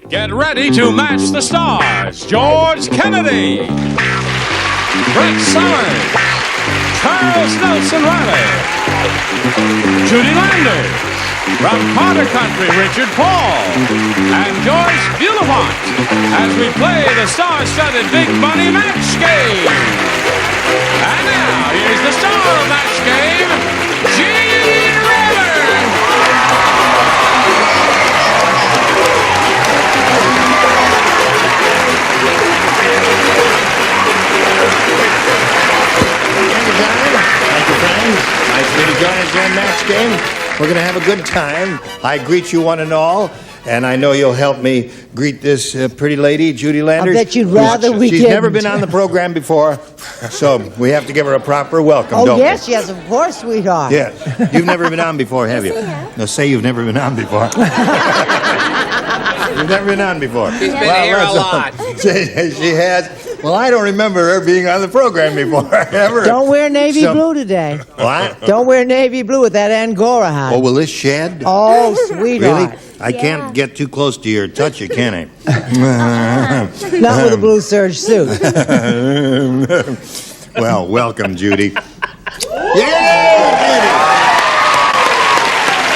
Get ready to match the stars. George Kennedy, Brett Sommers, Charles Nelson Reilly, Judy Landers, from Carter Country, Richard Paul, and Joyce Bulifant, as we play the star-studded Big Money Match Game. And now, here's the star of Match Game, Judy Landers. Thank you, friends. Nice for you to join us here in Match Game. We're going to have a good time. I greet you one and all, and I know you'll help me greet this pretty lady, Judy Landers. I bet you'd rather we She's didn't. never been on the program before, so we have to give her a proper welcome, Oh, don't yes, yes, of course, sweetheart. we? Yeah. You've never been on before, have you? No, say you've never been on before. You've never been on before. She's been here a lot. She has. Well, I don't remember her being on the program before, ever. Don't wear navy blue today. What? Don't wear navy blue with that Angora hat. Oh, will this shed? Oh, sweetheart. Really? I can't get too close to you or touch you, can I? Not with a blue serge suit. Well, welcome, Judy. Yay, Judy!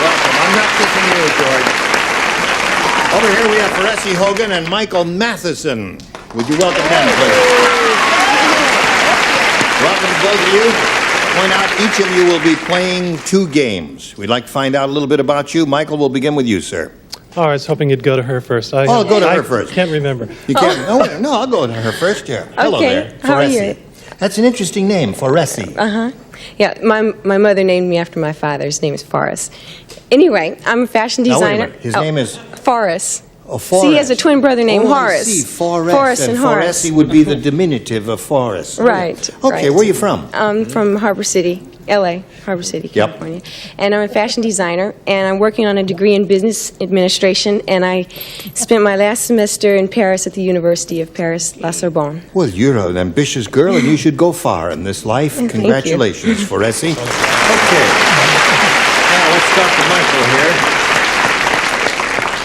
Welcome. I'm not kissing you, George. Over here we have Reilly Hogan and Michael Matheson. Would you welcome them, please? Welcome to both of you. Point out, each of you will be playing 2 games. We'd like to find out a little bit about you. Michael, we'll begin with you, sir. Oh, I was hoping you'd go to her first. I'll go to her first. I can't remember. You can't? No, I'll go to her first. Yeah. Hello Okay. there. How are you? Foresi. That's an interesting name, Foresi. Yeah, my mother named me after my father. His name is Forrest. Anyway, I'm a fashion Now, wait a designer. minute. His name is? Forrest. Oh, Forrest. See, he has a twin brother named I Horace. see. Forrest. Forrest and Horace. Foresi would be the diminutive of Forrest. Right. Okay, right. where are you from? I'm from Harbor City, L.A., Harbor City, Yep. California. And I'm a fashion designer, and I'm working on a degree in business administration, and I spent my last semester in Paris at the University of Paris, La Sorbonne. Well, you're an ambitious girl, and you should go far in this life. Thank you. Congratulations, Foresi. Okay. Now, let's talk to Michael here.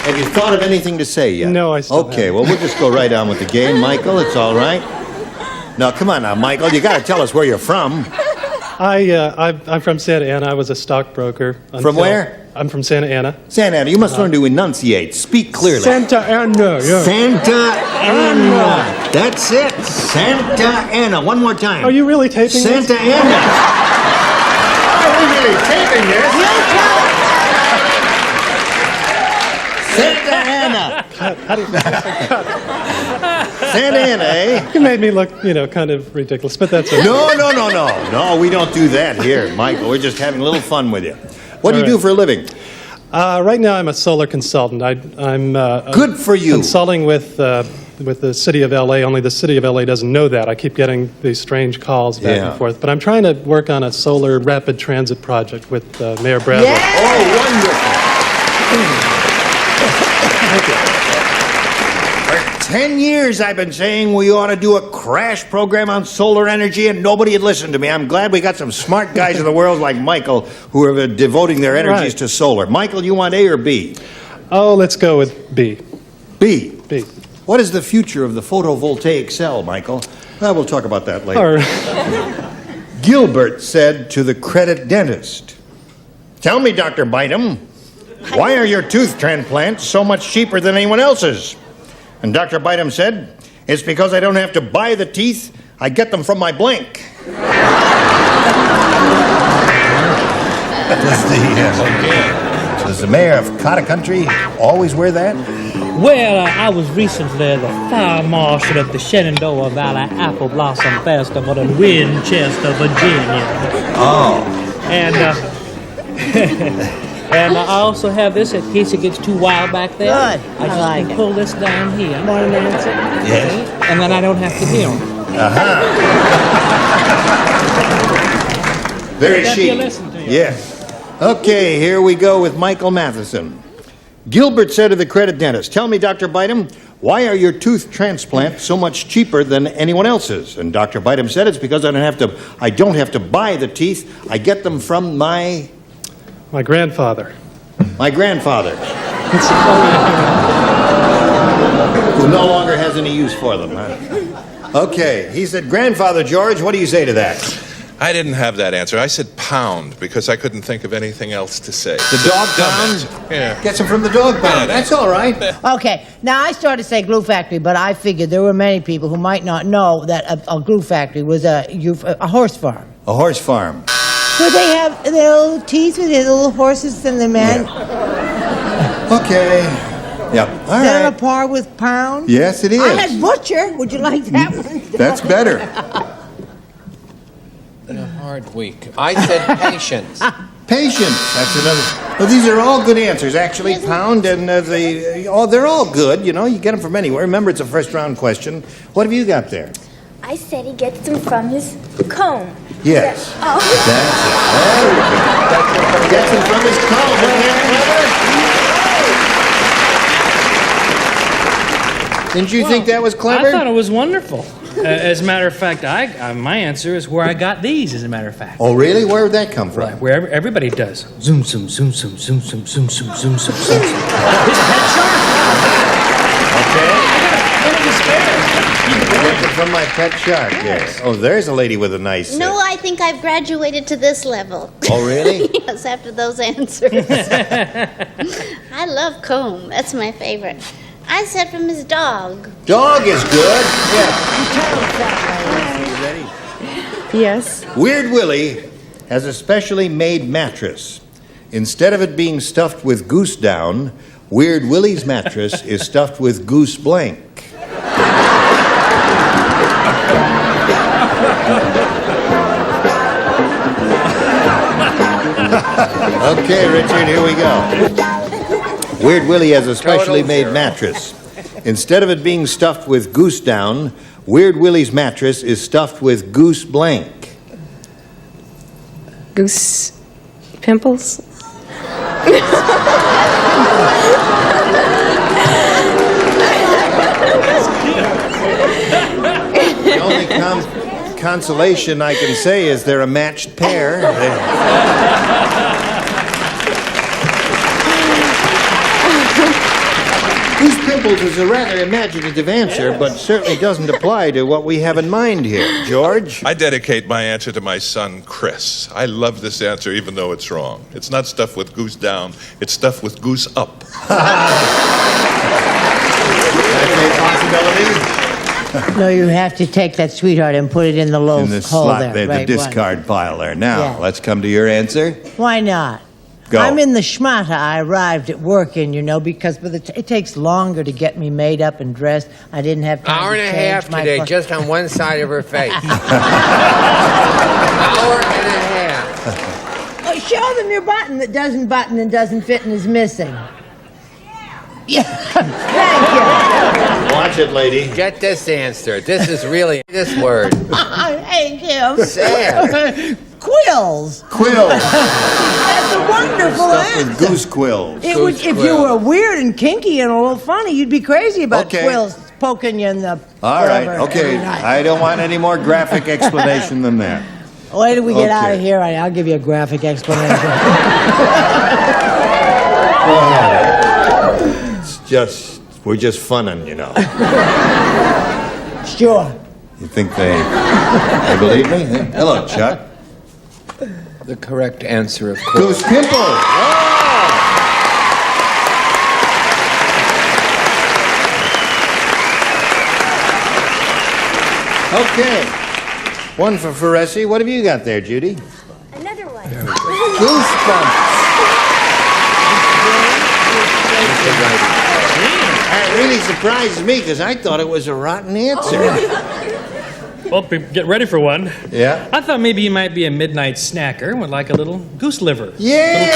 Have you thought of anything to say yet? No, I still Okay, haven't. well, we'll just go right on with the game. Michael, it's all right. Now, come on now, Michael. You got to tell us where you're from. I'm from Santa Ana. I was a stockbroker. From where? I'm from Santa Ana. Santa Ana, you must learn to enunciate. Speak clearly. Santa Ana, yeah. Santa Ana. That's it. Santa Ana. One more time. Are you really taping this? Santa Ana. Are we really taping this? Santa Ana. How do you... Santa Ana, eh? You made me look, kind of ridiculous, but that's okay. No, we don't do that here, Michael. We're just having a little fun with you. What do you do for a living? Right now, I'm a solar consultant. I'm Good for you. consulting with the city of L.A., only the city of L.A. doesn't know that. I keep getting these strange calls back Yeah. and forth. But I'm trying to work on a solar rapid transit project with Mayor Bradley. Yeah. Oh, wonderful. Thank you. For 10 years I've been saying we ought to do a crash program on solar energy, and nobody had listened to me. I'm glad we got some smart guys in the world like Michael who are devoting their energies Right. to solar. Michael, you want A or B? Oh, let's go with B. B. B. What is the future of the photovoltaic cell, Michael? Well, we'll talk about that later. All right. Gilbert said to the credit dentist, "Tell me, Dr. Bynum, why are your tooth transplants so much cheaper than anyone else's?" And Dr. Bynum said, "It's because I don't have to buy the teeth. I get them from my blank." Does the mayor of Carter Country always wear that? Well, I was recently the fire marshal at the Shenandoah Valley Apple Blossom Festival in Winchester, Virginia. Oh. And and I also have this in case it gets too wild back there. Good. I just like can it. pull this down here. Morning, Nancy. Yes. And then I don't have to hear them. Very Let me chic. listen to you. Yes. Okay, here we go with Michael Matheson. Gilbert said to the credit dentist, "Tell me, Dr. Bynum, why are your tooth transplants so much cheaper than anyone else's?" And Dr. Bynum said, "It's because I don't have to buy the teeth. I get them from my My grandfather. grandfather." Who no longer has any use for them, huh? Okay, he said, Grandfather George, what do you say to that? I didn't have that answer. I said pound because I couldn't think of anything else to say. The dog pound? Yeah. Gets them from the dog pound. That's all right. Okay, now I started to say glue factory, but I figured there were many people who might not know that a glue factory was a horse farm. A horse farm. Where they have their little teeth with their little horses and the man. Yeah. Okay. Yeah. All Is that right. on a par with pound? Yes, it is. I had butcher. Would you like that one? That's better. In a hard week. I said patience. Patience. That's another. Well, these are all good answers, actually. Pound and they're all good. You know, you get them from anywhere. Remember, it's a first-round question. What have you got there? I said he gets them from his comb. Yes. Oh. That's it. Gets them from his comb. Wasn't that clever? Didn't you think that was clever? I thought it was wonderful. As a matter of fact, my answer is where I got these, as a matter of fact. Oh, really? Where would that come from? Where everybody does. Zoom, zoom, zoom, zoom, zoom, zoom, zoom, zoom, zoom, zoom, zoom. His pet shark. Okay. One of his spares. Get it from my pet shark, yes. Oh, there's a lady with a nice... No, I think I've graduated to this level. Oh, really? Yes, after those answers. I love comb. That's my favorite. I said from his dog. Dog is good. Yeah. Yes. Weird Willie has a specially made mattress. Instead of it being stuffed with goose down, Weird Willie's mattress is stuffed with goose blank. Okay, Richard, here we go. Weird Willie has a specially made mattress. Instead of it being stuffed with goose down, Weird Willie's mattress is stuffed with goose blank. Goose pimples? The only consolation I can say is they're a matched pair. Goose pimples is a rather imaginative answer, but certainly doesn't apply to what we have in mind here. George? I dedicate my answer to my son, Chris. I love this answer, even though it's wrong. It's not stuffed with goose down, it's stuffed with goose up. That's a possibility. No, you have to take that sweetheart and put it in the low In the hole slot there. there, the discard pile there. Now, Yeah. let's come to your answer. Why not? Go. I'm in the schmata I arrived at work in, because it takes longer to get me made up and dressed. I didn't have time Hour to and a change half my today, clothes. just on one side of her face. Hour and a half. Oh, show them your button that doesn't button and doesn't fit and is missing. Yeah, thank Watch it, lady. Get this answer. This is really this word. you. Thank you. Sad. Quills. Quills. That's a wonderful Stuffed with answer. goose quills. It would, if you were weird and kinky and a little funny, you'd be crazy about Okay. quills poking you in the. All right, whatever okay. every night. I don't want any more graphic explanation than that. Wait till we get out of Okay. here. I'll give you a graphic explanation. We're just funning, Sure. You think they believe me? Hello, Chuck. The correct answer, of course. Goose pimples. Okay. One for Ferresi. What have you got there, Judy? Another one. Goosebumps. That really surprised me because I thought it was a rotten answer. Well, get ready for one. Yeah? I thought maybe you might be a midnight snacker with like a little goose liver. Yeah!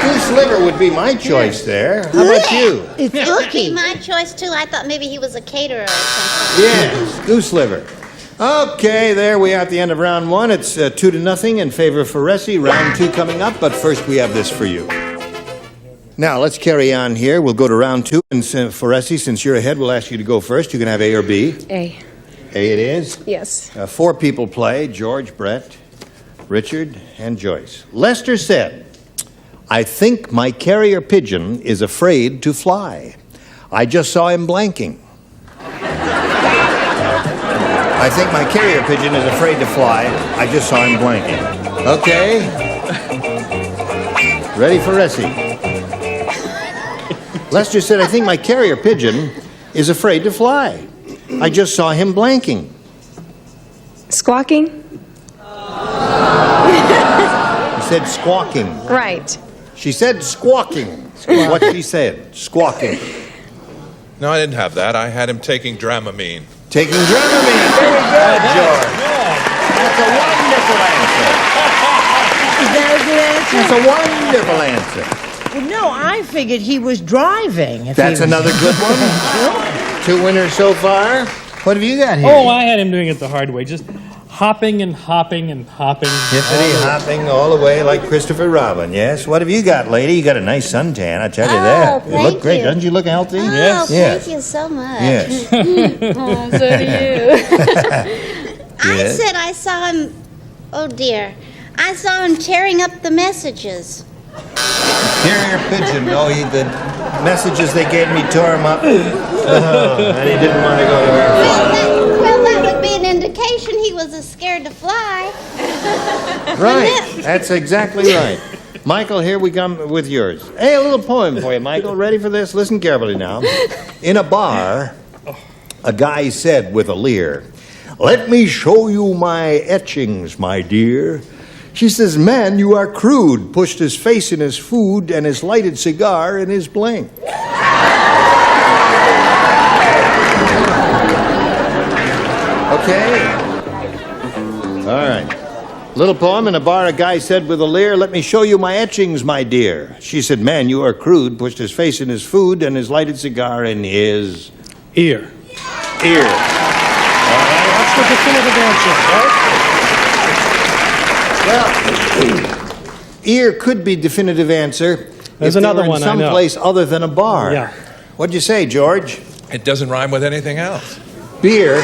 Goose liver would be my choice there. How about you? It's It would be icky. my choice, too. I thought maybe he was a caterer or something. Yes, goose liver. Okay, there we are at the end of round one. It's 2-0 in favor of Ferresi. Round two coming up, but first we have this for you. Now, let's carry on here. We'll go to round two. And Ferresi, since you're ahead, we'll ask you to go first. You can have A or B. A. A it is. Yes. 4 people play, George, Brett, Richard, and Joyce. Lester said, I think my carrier pigeon is afraid to fly. I just saw him blanking. I think my carrier pigeon is afraid to fly. I just saw him blanking. Okay. Ready for Ressie. Lester said, I think my carrier pigeon is afraid to fly. I just saw him blanking. Squawking? He said squawking. Right. She said squawking. What she said. Squawking. No, I didn't have that. I had him taking Dramamine. Taking Dramamine. Very good, George. That's a wonderful answer. Is that a good answer? That's a wonderful answer. Well, no, I figured he was driving. That's another good one. 2 winners so far. What have you got here? Oh, I had him doing it the hard way, just hopping and hopping and hopping. Hippity hopping all the way like Christopher Robin. Yes. What have you got, lady? You got a nice suntan. I tell you that. You look great. Doesn't you look healthy? Oh, Yes. thank you so much. Yes. Oh, so do you. I Yes. said I saw him, oh dear, I saw him tearing up the messages. Carrier pigeon. Oh, the messages they gave me tore him up. And he didn't want to go to her. Well, that would be an indication he was scared to fly. Right. That's exactly right. Michael, here we come with yours. Hey, a little poem for you, Michael. Ready for this? Listen carefully now. In a bar, a guy said with a leer, "Let me show you my etchings, my dear." She says, "Man, you are crude," pushed his face in his food and his lighted cigar in his blank. Okay. All right. Little poem. In a bar, a guy said with a leer, "Let me show you my etchings, my dear." She said, "Man, you are crude," pushed his face in his food and his lighted cigar in his Ear. ear. That's the definitive answer, right? Well, ear could be definitive answer. There's if they another were in one I know. someplace other than a bar. Yeah. What'd you say, George? It doesn't rhyme with anything else. Beer.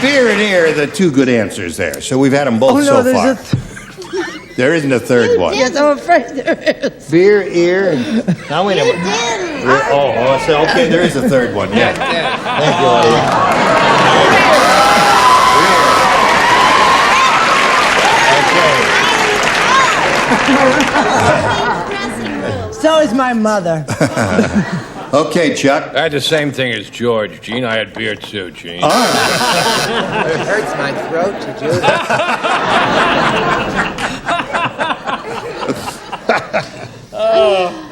Beer and ear are the two good answers there. So we've had them both so far. There isn't a third one. Yes, I'm afraid there is. Beer, ear. Now wait a minute. Oh, so, okay, there is a third one. Yeah. Thank you, lady. So is my mother. Okay, Chuck. I had the same thing as George, Gene. I had beer too, Gene. It hurts my throat to do that.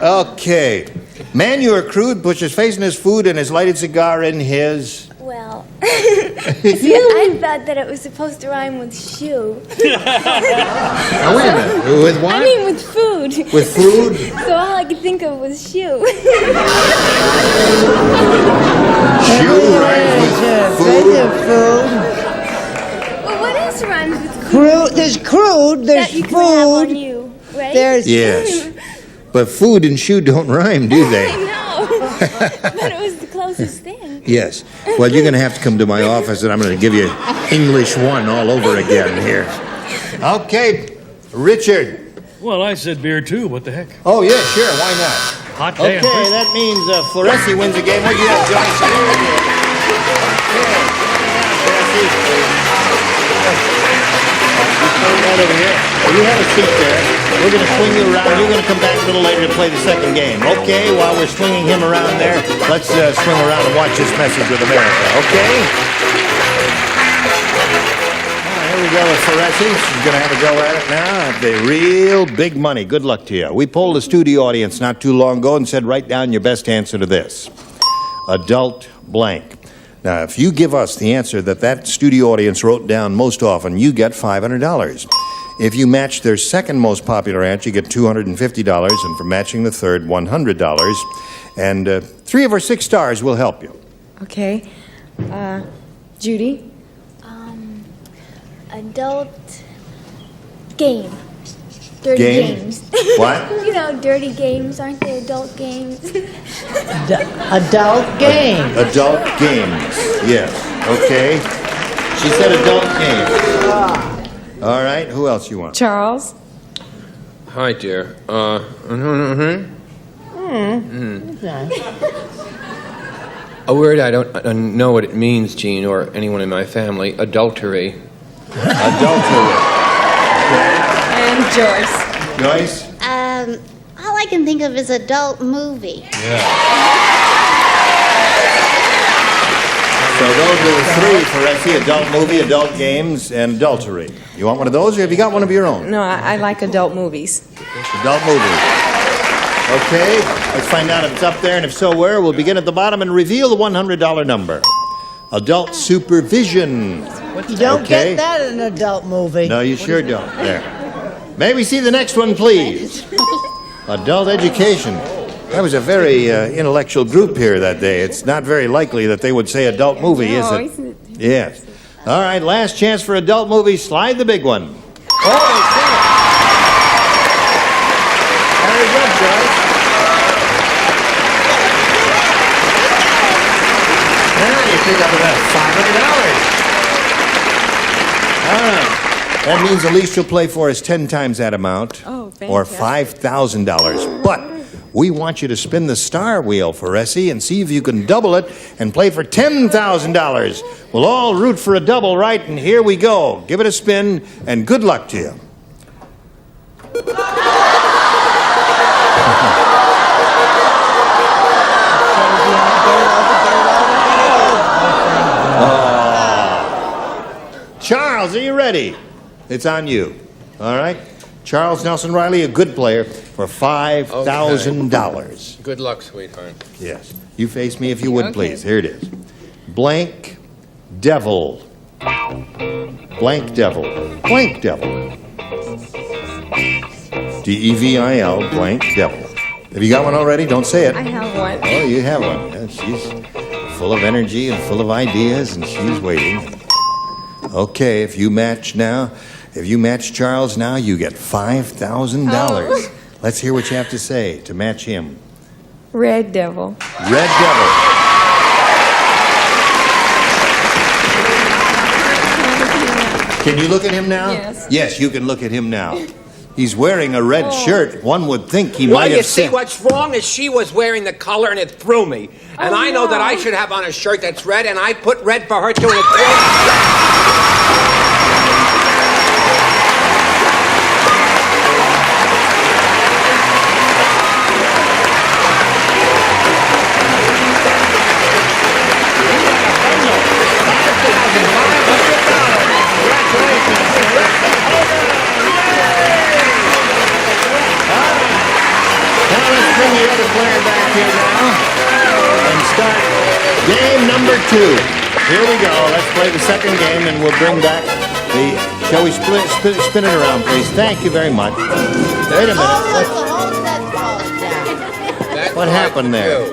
Okay. Man, you are crude, puts his face in his food and his lighted cigar in his... Well, see, I thought that it was supposed to rhyme with shoe. Now, wait a minute. With what? I mean with food. With food? So all I could think of was shoe. Shoe rhymes with food? Well, what else rhymes with Crude. There's crude. There's that you can have on food. you, right? There's Yes. But food and shoe don't rhyme, do I they? know, but it was the closest thing. Yes. Well, you're going to have to come to my office and I'm going to give you English 1 all over again here. Okay, Richard. Well, I said beer too. What the heck? Oh, yeah, sure. Why not? Hot day. Okay, that means Floresci wins the game. What do you have, Joyce? Right over here. You have a seat there. We're going to swing you around. You're going to come back a little later to play the second game. Okay, while we're swinging him around there, let's swing around and watch this Message with America. Okay? Here we go with Floresci. She's going to have a go at it now. The real big money. Good luck to you. We polled the studio audience not too long ago and said, write down your best answer to this. Adult blank. Now, if you give us the answer that studio audience wrote down most often, you get $500. If you match their second most popular answer, you get $250, and for matching the third, $100. And 3 of our 6 stars will help you. Okay. Judy? Adult game. Dirty Game? games. What? You know, dirty games. Aren't they adult games? adult game. Adult games. Yes. Okay. She said adult games. All right. Who else you want? Charles? Hi, dear. A word I don't know what it means, Gene, or anyone in my family. Adultery. Adultery. And Joyce. Joyce? All I can think of is adult movie. So those are the three for Reilly: adult movie, adult games, and adultery. You want one of those, or have you got one of your own? No, I like adult movies. Adult movie. Okay, let's find out if it's up there, and if so, where. We'll begin at the bottom and reveal the $100 number. Adult supervision. You don't get that in an adult movie. No, you sure don't. There. May we see the next one, please? Adult education. That was a very intellectual group here that day. It's not very likely that they would say adult movie, is it? Yes. All right, last chance for adult movie. Slide the big one. Oh, they said it. Very good, Joyce. Now you pick up about $500. All right. That means the least you'll play for is 10 times that amount, or $5,000. But we want you to spin the star wheel for Reilly and see if you can double it and play for $10,000. We'll all root for a double, right? And here we go. Give it a spin, and good luck to you. Charles, are you ready? It's on you. All right? Charles Nelson Reilly, a good player, for $5,000. Good luck, sweetheart. Yes. You face me if you would, please. Here it is. Blank devil. Blank devil. Blank devil. D-E-V-I-L, blank devil. Have you got one already? Don't say it. I have one. Oh, you have one. Yeah, she's full of energy and full of ideas, and she's waiting. Okay, if you match Charles now, you get $5,000. Oh. Let's hear what you have to say to match him. Red Devil. Red Devil. Can you look at him now? Yes. Yes, you can look at him now. He's wearing a red shirt. One would think he might Well, you have see, seen. what's wrong is she was wearing the color and it threw me. And I know that I should have on a shirt that's red, and I put red for her too, and it threw me. Here we go. Let's play the second game, and we'll bring back the... Shall we spin it around, please? Thank you very much. Wait a minute. What happened there?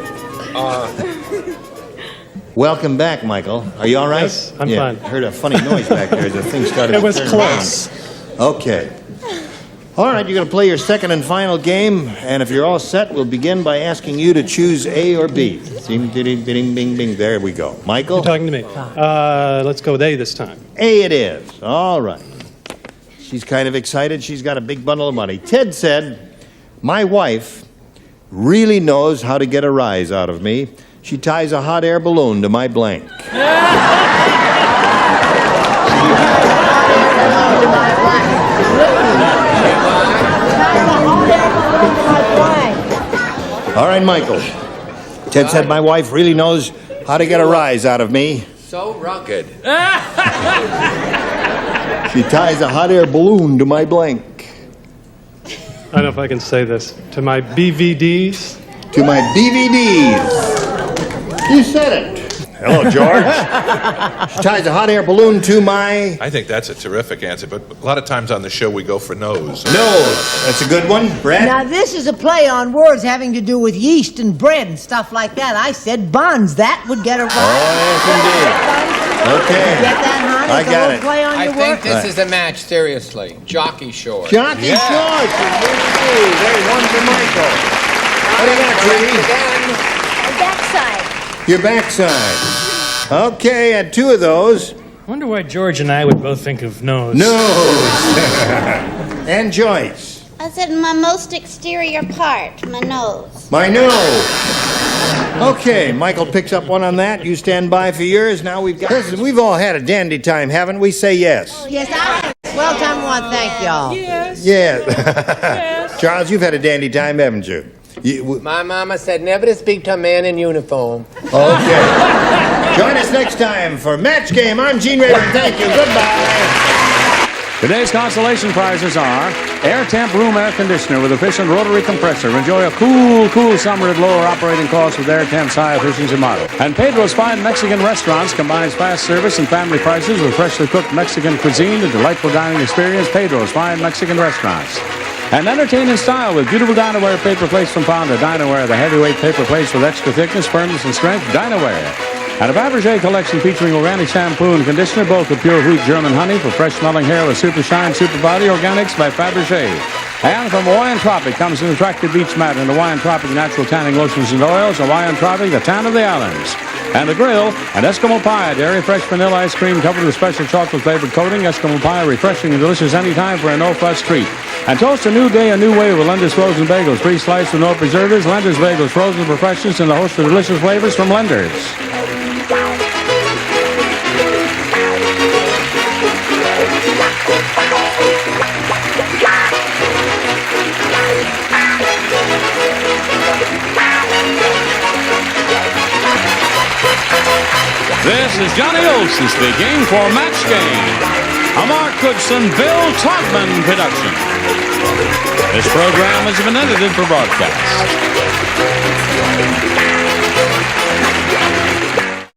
Welcome back, Michael. Are you all right? Yes, I'm fine. Heard a funny noise back there. The thing started It was to turn close. around. Okay. All right, you're going to play your second and final game, and if you're all set, we'll begin by asking you to choose A or B. Ding, ding, ding, ding, ding. There we go. Michael? You're talking to me. Let's go with A this time. A it is. All right. She's kind of excited. She's got a big bundle of money. Ted said, my wife really knows how to get a rise out of me. She ties a hot air balloon to my blank. All right, Michael. Ted said my wife really knows how to get a rise out of me. So rugged. She ties a hot air balloon to my blank. I don't know if I can say this. To my BVDs. To my BVDs. You said it. Hello, George. She ties a hot air balloon to my... I think that's a terrific answer, but a lot of times on the show we go for nose. Nose. That's a good one. Brad? Now, this is a play on words having to do with yeast and bread and stuff like that. I said buns. That would get a rise. Oh, yes, indeed. Okay. Get that, hon? I got it. Play on I your think words. this is a match, seriously. Jockey shorts. Jockey shorts. There's one for Michael. What do you got, Judy? Backside. Your backside. Okay, at two of those. I wonder why George and I would both think of nose. Nose. And Joyce. I said my most exterior part, my nose. My nose. Okay, Michael picks up one on that. You stand by for yours. Now we've got... Listen, we've all had a dandy time, haven't we? Say yes. Yes, I have. Well, time one, thank y'all. Yes. Charles, you've had a dandy time, haven't you? My mama said never to speak to a man in uniform. Okay. Join us next time for Match Game. I'm Gene Rayburn. Thank you. Goodbye. Today's consolation prizes are Air Temp Room Air Conditioner with efficient rotary compressor. Enjoy a cool summer at lower operating costs with Air Temp's high efficiency model. And Pedro's Fine Mexican Restaurants combines fast service and family prices with freshly cooked Mexican cuisine and delightful dining experience. Pedro's Fine Mexican Restaurants. And entertain in style with beautiful Dinaware paper plates from Fonda. Dinaware, the heavyweight paper plates with extra thickness, firmness, and strength. Dinaware. And a Fabergé collection featuring organic shampoo and conditioner, both with pure wheat German honey for fresh smelling hair with super shine, super body organics by Fabergé. And from Hawaiian Tropic comes an attractive beach mat and Hawaiian Tropic natural tanning lotions and oils. Hawaiian Tropic, the tan of the islands. And the grill, an Eskimo pie, dairy fresh vanilla ice cream covered with special chocolate flavored coating. Eskimo pie, refreshing and delicious anytime for a no-fuss treat. And toast a new day, a new way with Lender's frozen bagels, pre-sliced with no preservatives. Lender's bagels, frozen for freshness and a host of delicious flavors from Lender's. This is Johnny Olson speaking for Match Game, a Mark Goodson, Bill Todman production. This program has been edited for broadcast.